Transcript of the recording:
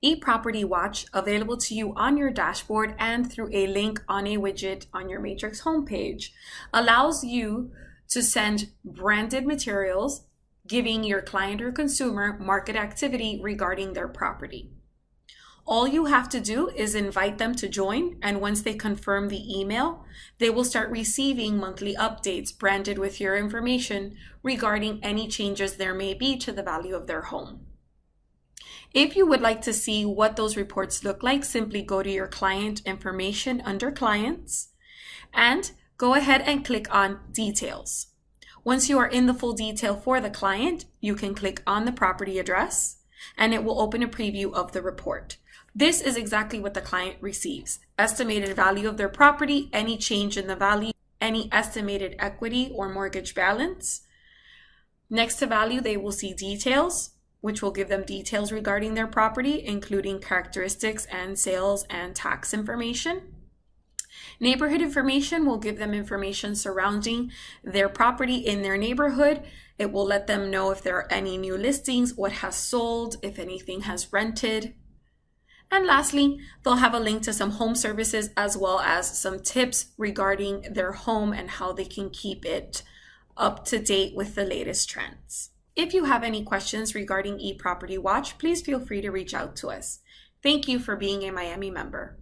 eProperty Watch, available to you on your dashboard and through a link on a widget on your Matrix homepage, allows you to send branded materials giving your client or consumer market activity regarding their property. All you have to do is invite them to join, and once they confirm the email, they will start receiving monthly updates branded with your information regarding any changes there may be to the value of their home. If you would like to see what those reports look like, simply go to your client information under Clients and go ahead and click on Details. Once you are in the full detail for the client, you can click on the property address and it will open a preview of the report. This is exactly what the client receives: estimated value of their property, any change in the value, any estimated equity or mortgage balance. Next to value, they will see details, which will give them details regarding their property, including characteristics and sales and tax information. Neighborhood information will give them information surrounding their property in their neighborhood. It will let them know if there are any new listings, what has sold, if anything has rented. And lastly, they'll have a link to some home services as well as some tips regarding their home and how they can keep it up to date with the latest trends. If you have any questions regarding eProperty Watch, please feel free to reach out to us. Thank you for being a Miami member.